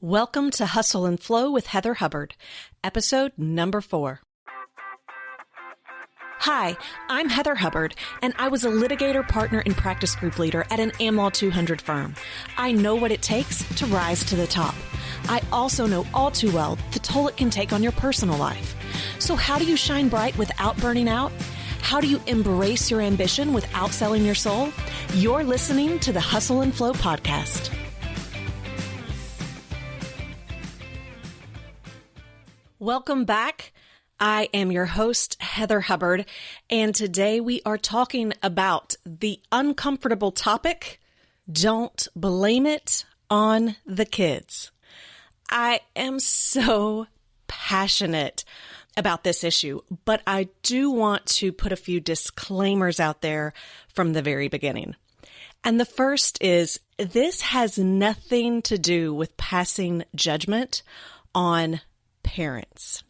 Welcome to Hustle and Flow with Heather Hubbard, episode number 4. Hi, I'm Heather Hubbard, and I was a litigator, partner, and practice group leader at an AmLaw 200 firm. I know what it takes to rise to the top. I also know all too well the toll it can take on your personal life. So how do you shine bright without burning out? How do you embrace your ambition without selling your soul? You're listening to the Hustle and Flow podcast. Welcome back. I am your host, Heather Hubbard, and today we are talking about the uncomfortable topic, don't blame it on the kids. I am so passionate about this issue, but I do want to put a few disclaimers out there from the very beginning. And the first is, this has nothing to do with passing judgment on parents.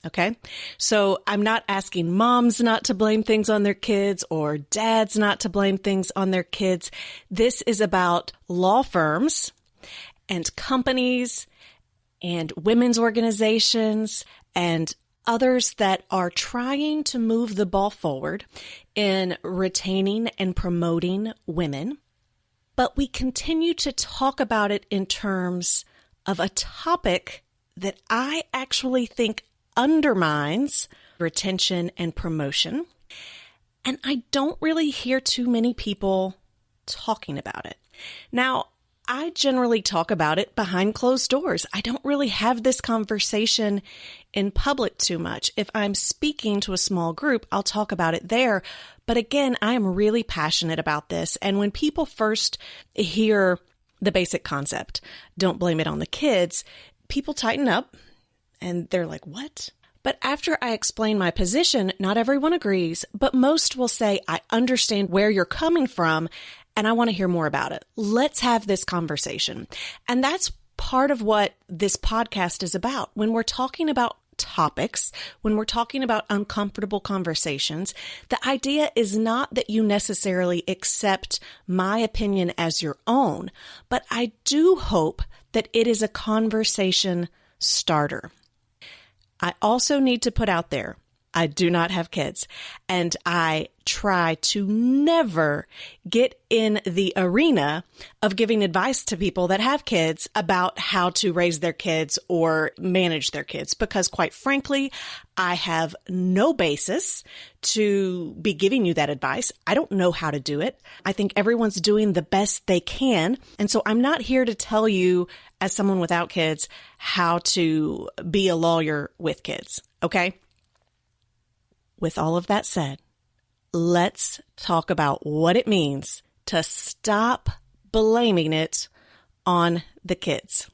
Okay. So I'm not asking moms not to blame things on their kids or dads not to blame things on their kids. This is about law firms and companies and women's organizations and others that are trying to move the ball forward in retaining and promoting women. But we continue to talk about it in terms of a topic that I actually think undermines retention and promotion. And I don't really hear too many people talking about it. Now, I generally talk about it behind closed doors. I don't really have this conversation in public too much. If I'm speaking to a small group, I'll talk about it there. But again, I am really passionate about this. And when people first hear the basic concept, don't blame it on the kids, people tighten up and they're like, what? But after I explain my position, not everyone agrees, but most will say, I understand where you're coming from and I want to hear more about it. Let's have this conversation. And that's part of what this podcast is about. When we're talking about topics, when we're talking about uncomfortable conversations, the idea is not that you necessarily accept my opinion as your own, but I do hope that it is a conversation starter. I also need to put out there, I do not have kids, and I try to never get in the arena of giving advice to people that have kids about how to raise their kids or manage their kids, because quite frankly, I have no basis to be giving you that advice. I don't know how to do it. I think everyone's doing the best they can. And so I'm not here to tell you, as someone without kids, how to be a lawyer with kids. Okay? With all of that said, let's talk about what it means to stop blaming it on the kids.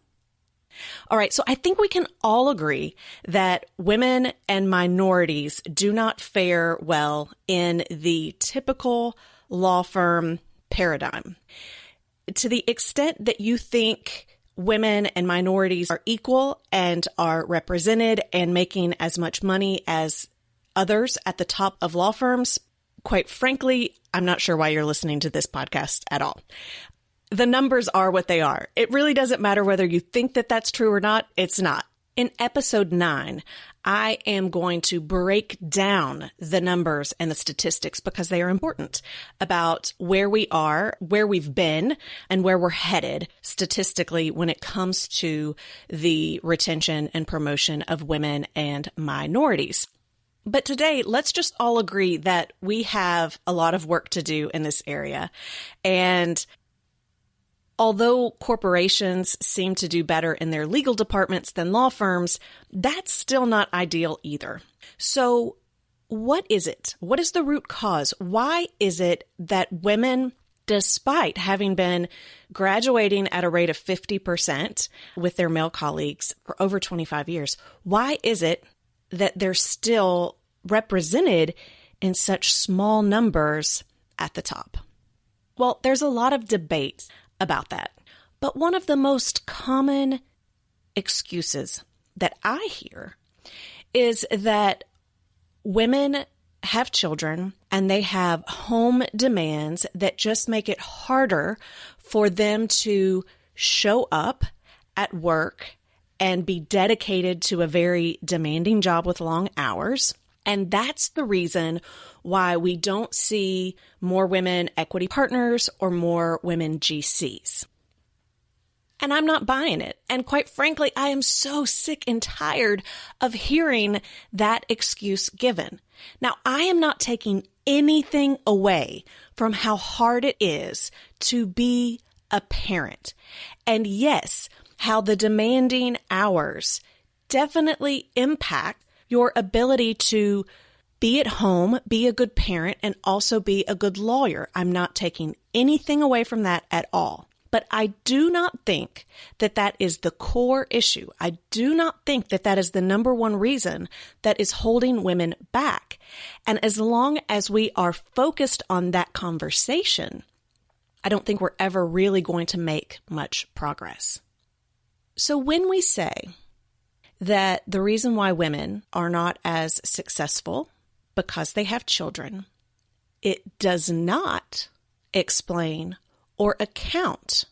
All right, so I think we can all agree that women and minorities do not fare well in the typical law firm paradigm. To the extent that you think women and minorities are equal and are represented and making as much money as others at the top of law firms, quite frankly, I'm not sure why you're listening to this podcast at all. The numbers are what they are. It really doesn't matter whether you think that that's true or not. It's not. In episode 9, I am going to break down the numbers and the statistics because they are important about where we are, where we've been, and where we're headed statistically when it comes to the retention and promotion of women and minorities. But today, let's just all agree that we have a lot of work to do in this area. And although corporations seem to do better in their legal departments than law firms, that's still not ideal either. So what is it? What is the root cause? Why is it that women, despite having been graduating at a rate of 50% with their male colleagues for over 25 years, why is it that they're still represented in such small numbers at the top? Well, there's a lot of debate about that. But one of the most common excuses that I hear is that women have children and they have home demands that just make it harder for them to show up at work and be dedicated to a very demanding job with long hours. And that's the reason why we don't see more women equity partners or more women GCs. And I'm not buying it. And quite frankly, I am so sick and tired of hearing that excuse given. Now, I am not taking anything away from how hard it is to be a parent. And yes, how the demanding hours definitely impact your ability to be at home, be a good parent, and also be a good lawyer. I'm not taking anything away from that at all. But I do not think that that is the core issue. I do not think that that is the number one reason that is holding women back. And as long as we are focused on that conversation, I don't think we're ever really going to make much progress. So when we say that the reason why women are not as successful because they have children, it does not explain or account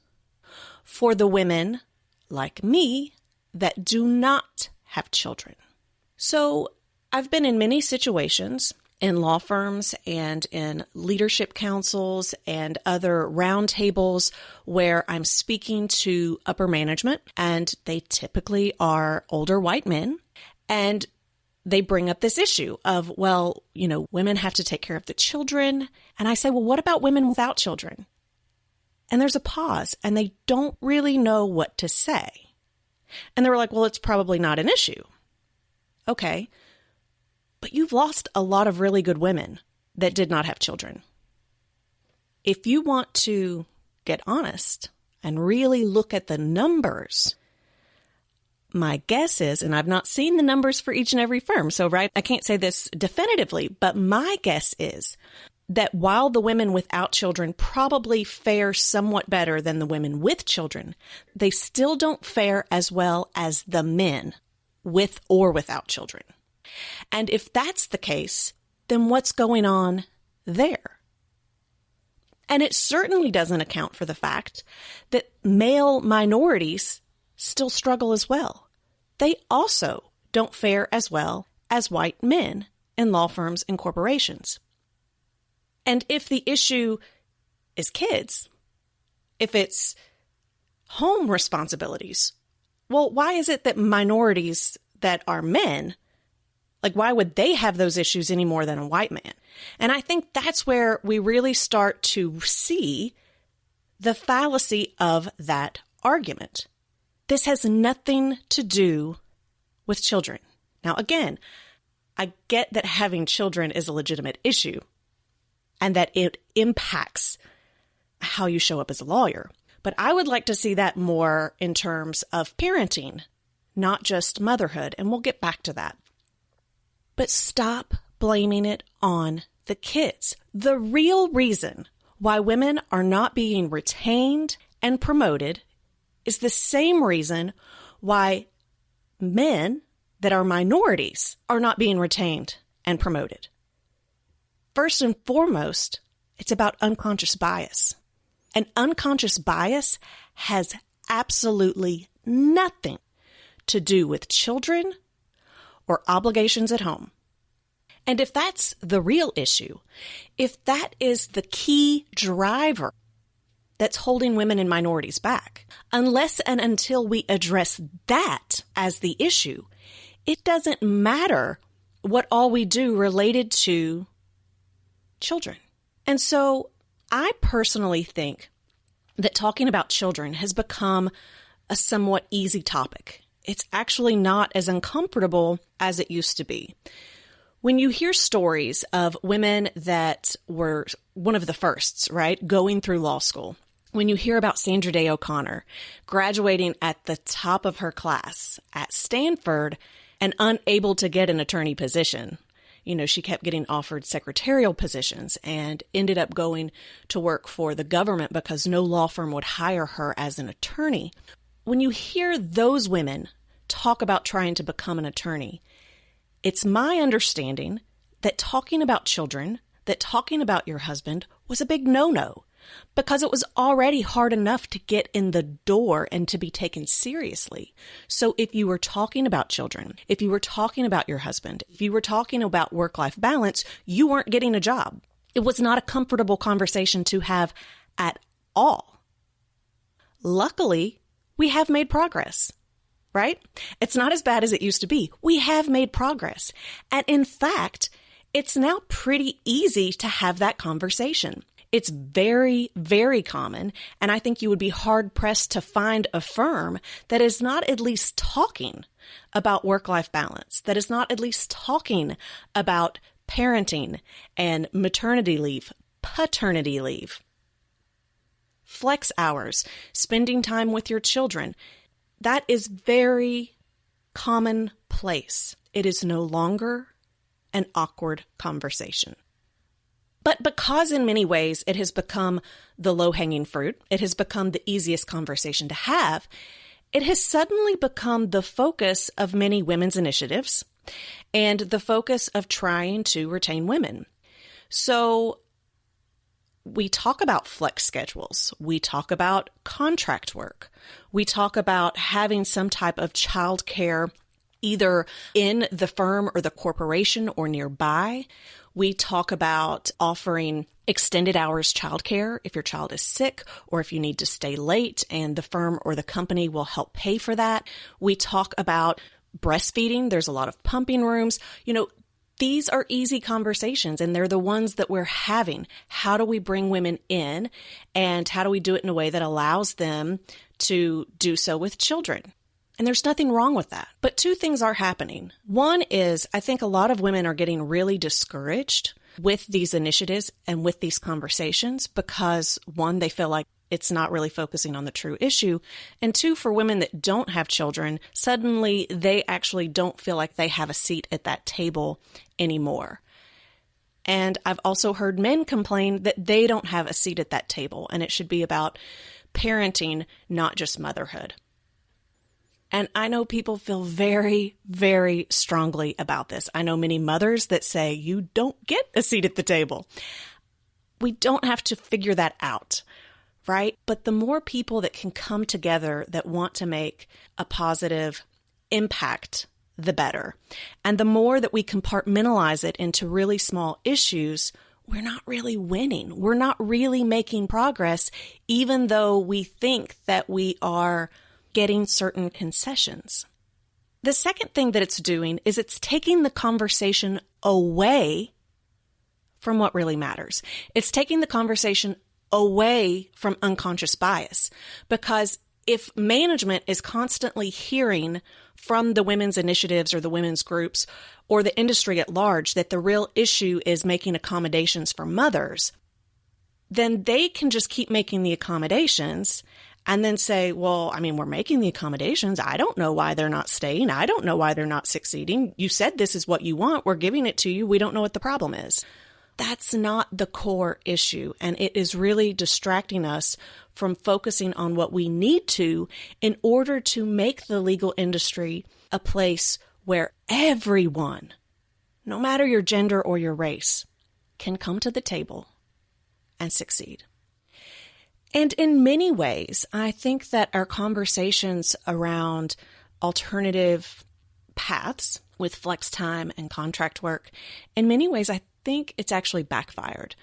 for the women like me that do not have children. So I've been in many situations in law firms and in leadership councils and other roundtables where I'm speaking to upper management, and they typically are older white men, and they bring up this issue of, well, women have to take care of the children. And I say, well, what about women without children? And there's a pause, and they don't really know what to say. And they were like, well, it's probably not an issue. Okay. But you've lost a lot of really good women that did not have children. If you want to get honest and really look at the numbers, my guess is, and I've not seen the numbers for each and every firm, so right, I can't say this definitively, but my guess is that while the women without children probably fare somewhat better than the women with children, they still don't fare as well as the men with or without children. And if that's the case, then what's going on there? And it certainly doesn't account for the fact that male minorities still struggle as well. They also don't fare as well as white men in law firms and corporations. And if the issue is kids, if it's home responsibilities, well, why is it that minorities that are men, why would they have those issues any more than a white man? And I think that's where we really start to see the fallacy of that argument. This has nothing to do with children. Now, again, I get that having children is a legitimate issue and that it impacts how you show up as a lawyer. But I would like to see that more in terms of parenting, not just motherhood, and we'll get back to that. But stop blaming it on the kids. The real reason why women are not being retained and promoted is the same reason why men that are minorities are not being retained and promoted. First and foremost, it's about unconscious bias. And unconscious bias has absolutely nothing to do with children or obligations at home. And if that's the real issue, if that is the key driver that's holding women and minorities back, unless and until we address that as the issue, it doesn't matter what all we do related to children. And so I personally think that talking about children has become a somewhat easy topic. It's actually not as uncomfortable as it used to be. When you hear stories of women that were one of the firsts, right, going through law school, when you hear about Sandra Day O'Connor graduating at the top of her class at Stanford and unable to get an attorney position, she kept getting offered secretarial positions and ended up going to work for the government because no law firm would hire her as an attorney. When you hear those women talk about trying to become an attorney, it's my understanding that talking about children, that talking about your husband was a big no-no. because it was already hard enough to get in the door and to be taken seriously. So if you were talking about children, if you were talking about your husband, if you were talking about work-life balance, you weren't getting a job. It was not a comfortable conversation to have at all. Luckily, we have made progress, right? It's not as bad as it used to be. We have made progress. And in fact, it's now pretty easy to have that conversation. It's very, very common, and I think you would be hard-pressed to find a firm that is not at least talking about work-life balance, that is not at least talking about parenting and maternity leave, paternity leave, flex hours, spending time with your children. That is very commonplace. It is no longer an awkward conversation. But because in many ways it has become the low-hanging fruit, it has become the easiest conversation to have, it has suddenly become the focus of many women's initiatives and the focus of trying to retain women. So we talk about flex schedules. We talk about contract work. We talk about having some type of childcare either in the firm or the corporation or nearby. We talk about offering extended hours childcare if your child is sick or if you need to stay late and the firm or the company will help pay for that. We talk about breastfeeding. There's a lot of pumping rooms. These are easy conversations and they're the ones that we're having. How do we bring women in and how do we do it in a way that allows them to do so with children? And there's nothing wrong with that. But two things are happening. One is I think a lot of women are getting really discouraged with these initiatives and with these conversations because, one, they feel like it's not really focusing on the true issue. And two, for women that don't have children, suddenly they actually don't feel like they have a seat at that table anymore. And I've also heard men complain that they don't have a seat at that table and it should be about parenting, not just motherhood. And I know people feel very, very strongly about this. I know many mothers that say, you don't get a seat at the table. We don't have to figure that out, right? But the more people that can come together that want to make a positive impact, the better. And the more that we compartmentalize it into really small issues, we're not really winning. We're not really making progress, even though we think that we are getting certain concessions. The second thing that it's doing is it's taking the conversation away from what really matters. It's taking the conversation away from unconscious bias, because if management is constantly hearing from the women's initiatives or the women's groups or the industry at large that the real issue is making accommodations for mothers, then they can just keep making the accommodations and then say, well, we're making the accommodations. I don't know why they're not staying. I don't know why they're not succeeding. You said this is what you want. We're giving it to you. We don't know what the problem is. That's not the core issue. And it is really distracting us from focusing on what we need to in order to make the legal industry a place where everyone, no matter your gender or your race, can come to the table and succeed. And in many ways, I think that our conversations around alternative paths with flex time and contract work, in many ways, I think it's actually backfired.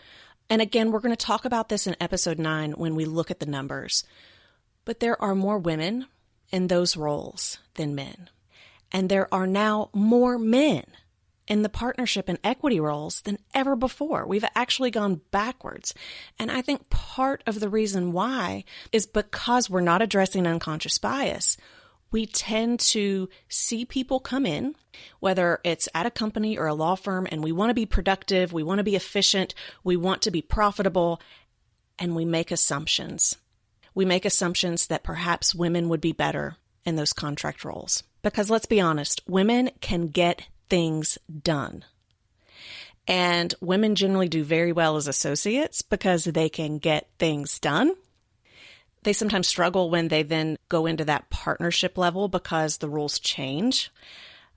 And again, we're going to talk about this in episode 9 when we look at the numbers. But there are more women in those roles than men. And there are now more men in the partnership and equity roles than ever before. We've actually gone backwards. And I think part of the reason why is because we're not addressing unconscious bias. We tend to see people come in, whether it's at a company or a law firm, and we want to be productive, we want to be efficient, we want to be profitable, and we make assumptions. We make assumptions that perhaps women would be better in those contract roles. Because let's be honest, women can get things done. And women generally do very well as associates because they can get things done. They sometimes struggle when they then go into that partnership level because the rules change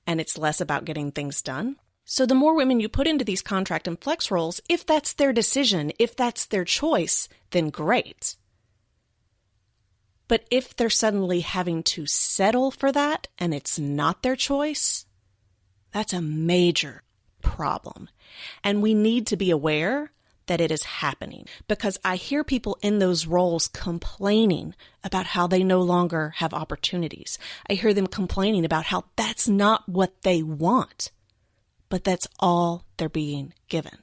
and it's less about getting things done. So the more women you put into these contract and flex roles, if that's their decision, if that's their choice, then great. But if they're suddenly having to settle for that and it's not their choice, that's a major problem. And we need to be aware that it is happening, because I hear people in those roles complaining about how they no longer have opportunities. I hear them complaining about how that's not what they want, but that's all they're being given.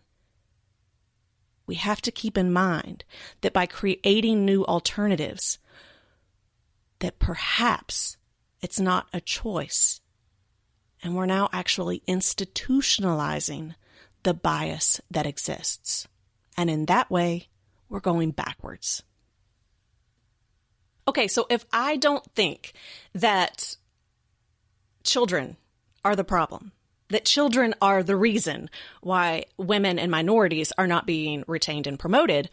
We have to keep in mind that by creating new alternatives, that perhaps it's not a choice, and we're now actually institutionalizing the bias that exists. And in that way, we're going backwards. Okay, so if I don't think that children are the problem, that children are the reason why women and minorities are not being retained and promoted,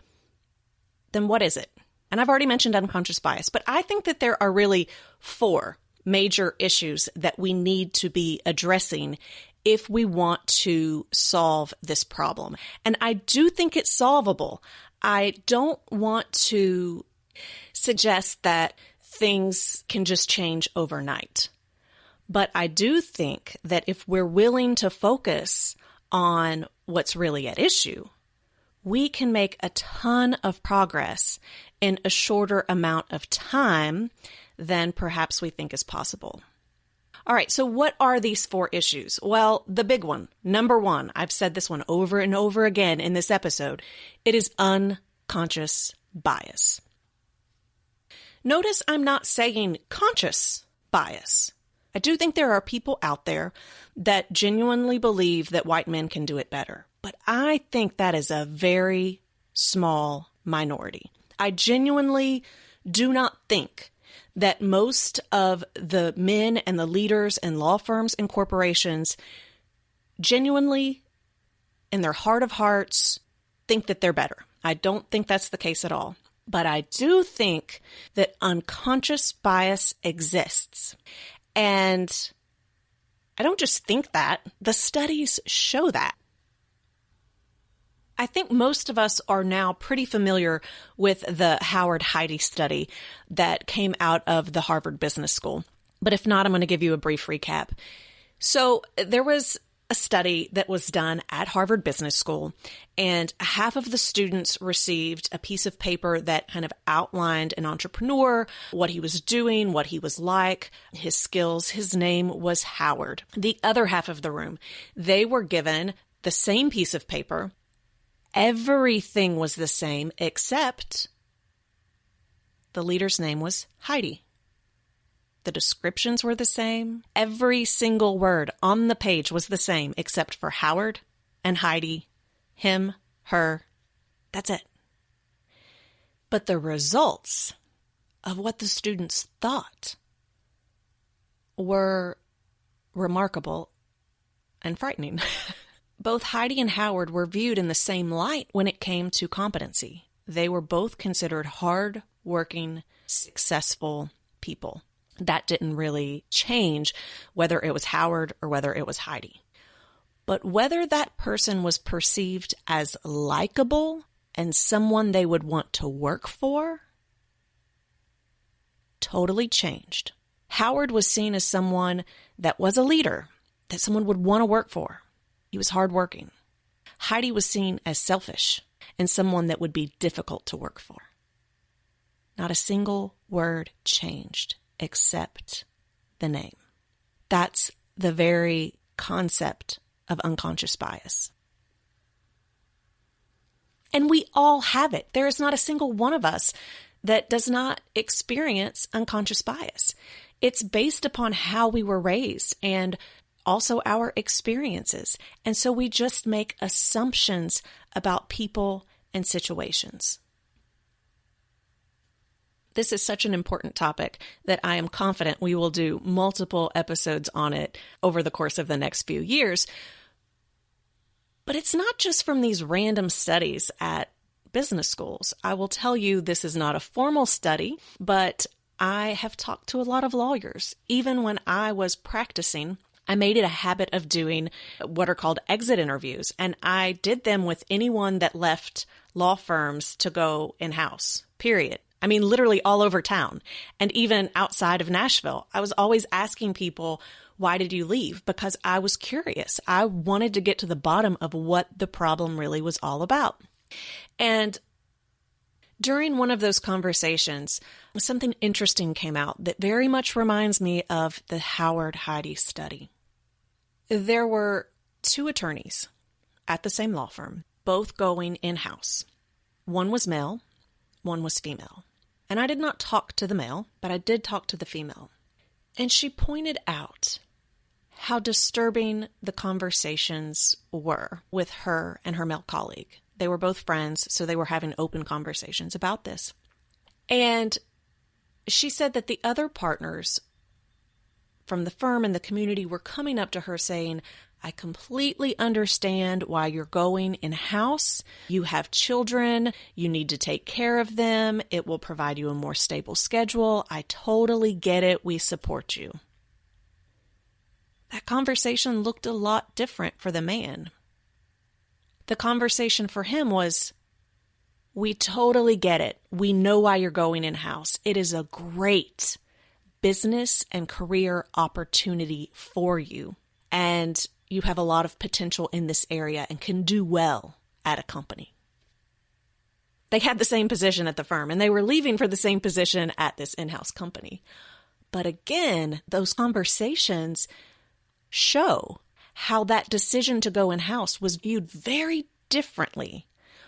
then what is it? And I've already mentioned unconscious bias, but I think that there are really 4 major issues that we need to be addressing if we want to solve this problem. And I do think it's solvable. I don't want to suggest that things can just change overnight. But I do think that if we're willing to focus on what's really at issue, we can make a ton of progress in a shorter amount of time than perhaps we think is possible. All right, so what are these 4 issues? Well, the big one, number 1, I've said this one over and over again in this episode, it is unconscious bias. Notice I'm not saying conscious bias. I do think there are people out there that genuinely believe that white men can do it better, but I think that is a very small minority. I genuinely do not think that most of the men and the leaders and law firms and corporations genuinely, in their heart of hearts, think that they're better. I don't think that's the case at all. But I do think that unconscious bias exists. And I don't just think that, the studies show that. I think most of us are now pretty familiar with the Howard-Heidi study that came out of the Harvard Business School. But if not, I'm going to give you a brief recap. So there was a study that was done at Harvard Business School, and half of the students received a piece of paper that kind of outlined an entrepreneur, what he was doing, what he was like, his skills. His name was Howard. The other half of the room, they were given the same piece of paper. Everything was the same except the leader's name was Heidi. The descriptions were the same. Every single word on the page was the same except for Howard and Heidi, him, her. That's it. But the results of what the students thought were remarkable and frightening. Both Heidi and Howard were viewed in the same light when it came to competency. They were both considered hard-working, successful people. That didn't really change whether it was Howard or whether it was Heidi. But whether that person was perceived as likable and someone they would want to work for totally changed. Howard was seen as someone that was a leader, that someone would want to work for. He was hardworking. Heidi was seen as selfish and someone that would be difficult to work for. Not a single word changed except the name. That's the very concept of unconscious bias. And we all have it. There is not a single one of us that does not experience unconscious bias. It's based upon how we were raised and also our experiences. And so we just make assumptions about people and situations. This is such an important topic that I am confident we will do multiple episodes on it over the course of the next few years. But it's not just from these random studies at business schools. I will tell you this is not a formal study, but I have talked to a lot of lawyers. Even when I was practicing, I made it a habit of doing what are called exit interviews, and I did them with anyone that left law firms to go in-house, period. I mean, literally all over town and even outside of Nashville. I was always asking people, why did you leave? Because I was curious. I wanted to get to the bottom of what the problem really was all about. And during one of those conversations, something interesting came out that very much reminds me of the Howard Heidy study. There were 2 attorneys at the same law firm, both going in-house. One was male, one was female. And I did not talk to the male, but I did talk to the female. And she pointed out how disturbing the conversations were with her and her male colleague. They were both friends, so they were having open conversations about this. And she said that the other partners from the firm and the community were coming up to her saying, I completely understand why you're going in-house. You have children. You need to take care of them. It will provide you a more stable schedule. I totally get it. We support you. That conversation looked a lot different for the man. The conversation for him was, we totally get it. We know why you're going in-house. It is a great business and career opportunity for you. And you have a lot of potential in this area and can do well at a company. They had the same position at the firm and they were leaving for the same position at this in-house company. But again, those conversations show how that decision to go in-house was viewed very differently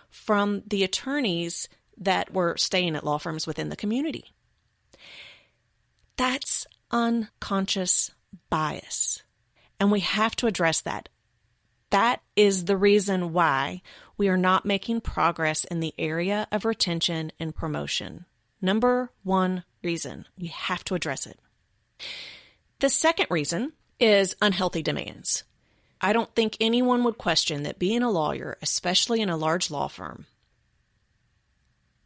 from the attorneys that were staying at law firms within the community. That's unconscious bias. And we have to address that. That is the reason why we are not making progress in the area of retention and promotion. Number one reason, we have to address it. The second reason is unhealthy demands. I don't think anyone would question that being a lawyer, especially in a large law firm,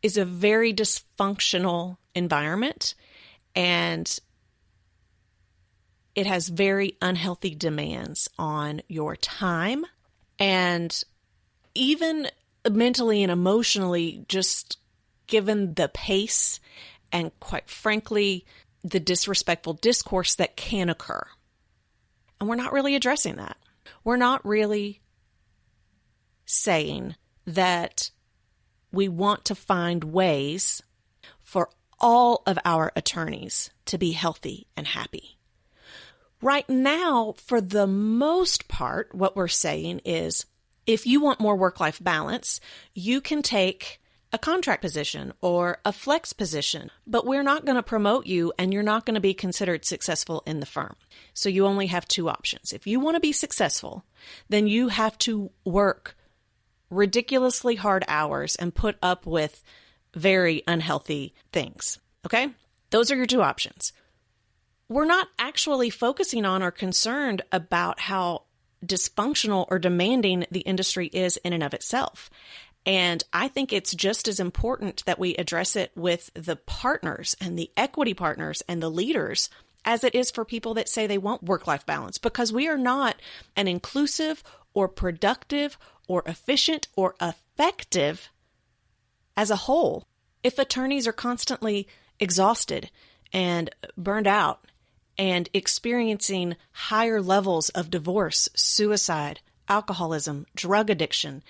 is a very dysfunctional environment, and it has very unhealthy demands on your time and even mentally and emotionally, just given the pace and, quite frankly, the disrespectful discourse that can occur. And we're not really addressing that. We're not really saying that we want to find ways for all of our attorneys to be healthy and happy. Right now, for the most part, what we're saying is if you want more work-life balance, you can take a contract position or a flex position, but we're not going to promote you and you're not going to be considered successful in the firm. So you only have 2 options. If you want to be successful, then you have to work ridiculously hard hours and put up with very unhealthy things. Okay? Those are your 2 options. We're not actually focusing on or concerned about how dysfunctional or demanding the industry is in and of itself. And I think it's just as important that we address it with the partners and the equity partners and the leaders as it is for people that say they want work-life balance, because we are not an inclusive or productive or efficient or effective as a whole if attorneys are constantly exhausted and burned out and experiencing higher levels of divorce, suicide, alcoholism, drug addiction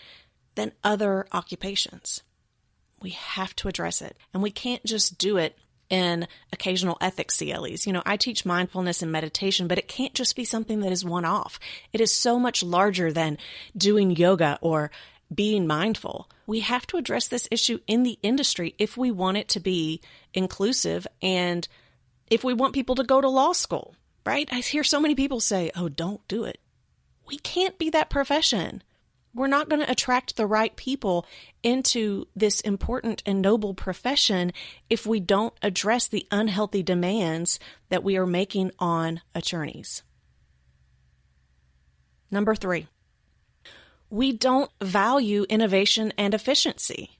than other occupations. We have to address it. And we can't just do it in occasional ethics CLEs. You know, I teach mindfulness and meditation, but it can't just be something that is one-off. It is so much larger than doing yoga or being mindful. We have to address this issue in the industry if we want it to be inclusive and if we want people to go to law school, right? I hear so many people say, oh, don't do it. We can't be that profession. We're not going to attract the right people into this important and noble profession if we don't address the unhealthy demands that we are making on attorneys. Number 3, we don't value innovation and efficiency.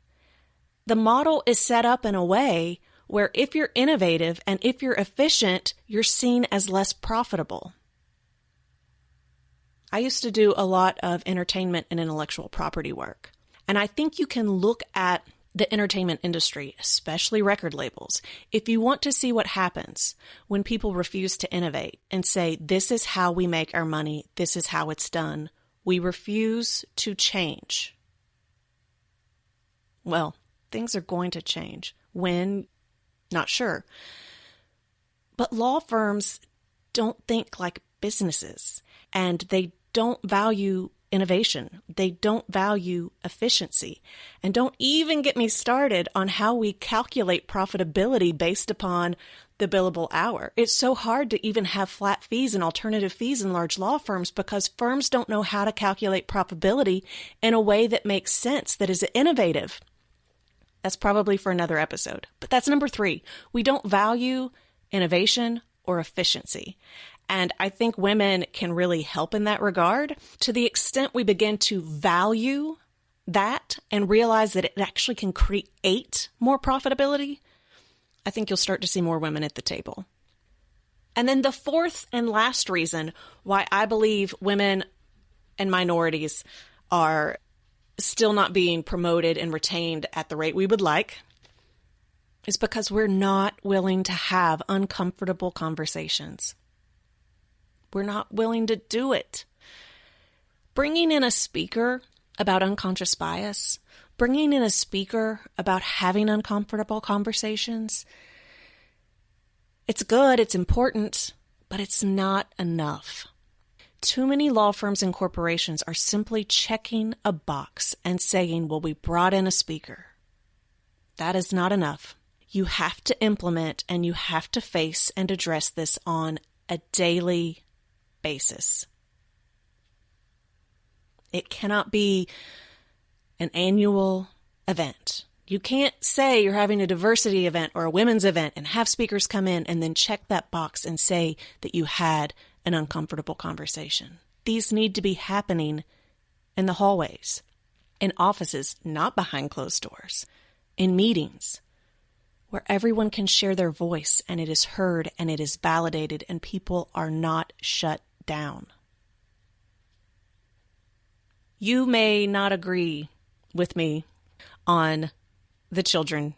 The model is set up in a way where if you're innovative and if you're efficient, you're seen as less profitable. I used to do a lot of entertainment and intellectual property work. And I think you can look at the entertainment industry, especially record labels, if you want to see what happens when people refuse to innovate and say, this is how we make our money, this is how it's done. We refuse to change. Well, things are going to change. When? Not sure. But law firms don't think like businesses, and they don't value innovation. They don't value efficiency. And don't even get me started on how we calculate profitability based upon the billable hour. It's so hard to even have flat fees and alternative fees in large law firms because firms don't know how to calculate profitability in a way that makes sense, that is innovative. That's probably for another episode. But that's number 3. We don't value innovation or efficiency. And I think women can really help in that regard. To the extent we begin to value that and realize that it actually can create more profitability, I think you'll start to see more women at the table. And then the 4th and last reason why I believe women and minorities are still not being promoted and retained at the rate we would like is because we're not willing to have uncomfortable conversations. We're not willing to do it. Bringing in a speaker about unconscious bias, bringing in a speaker about having uncomfortable conversations, it's good, it's important, but it's not enough. Too many law firms and corporations are simply checking a box and saying, well, we brought in a speaker. That is not enough. You have to implement and you have to face and address this on a daily basis. It cannot be an annual event. You can't say you're having a diversity event or a women's event and have speakers come in and then check that box and say that you had an uncomfortable conversation. These need to be happening in the hallways, in offices, not behind closed doors, in meetings, where everyone can share their voice and it is heard and it is validated and people are not shut down. You may not agree with me on the children.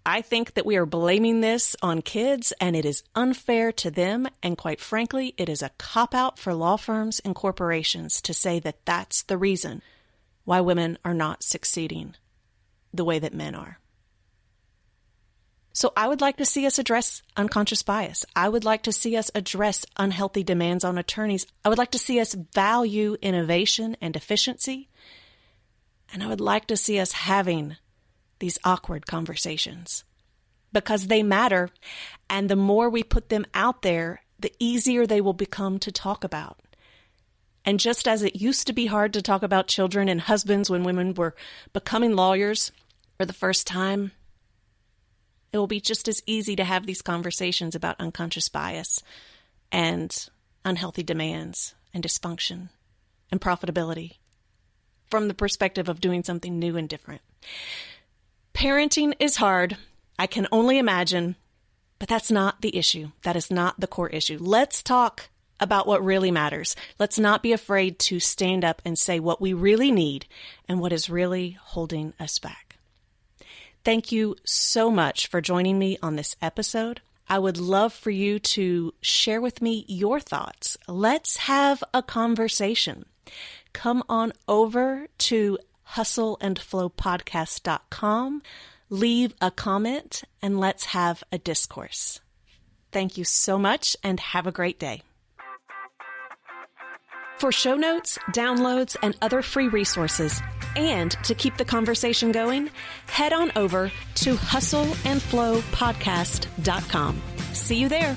I think that we are blaming this on kids and it is unfair to them. And quite frankly, it is a cop-out for law firms and corporations to say that that's the reason why women are not succeeding the way that men are. So I would like to see us address unconscious bias. I would like to see us address unhealthy demands on attorneys. I would like to see us value innovation and efficiency. And I would like to see us having these awkward conversations because they matter. And the more we put them out there, the easier they will become to talk about. And just as it used to be hard to talk about children and husbands when women were becoming lawyers for the first time, it will be just as easy to have these conversations about unconscious bias and unhealthy demands and dysfunction and profitability from the perspective of doing something new and different. Parenting is hard. I can only imagine, but that's not the issue. That is not the core issue. Let's talk about what really matters. Let's not be afraid to stand up and say what we really need and what is really holding us back. Thank you so much for joining me on this episode. I would love for you to share with me your thoughts. Let's have a conversation. Come on over to hustleandflowpodcast.com, leave a comment, and let's have a discourse. Thank you so much and have a great day. For show notes, downloads, and other free resources, and to keep the conversation going, head on over to hustleandflowpodcast.com. See you there.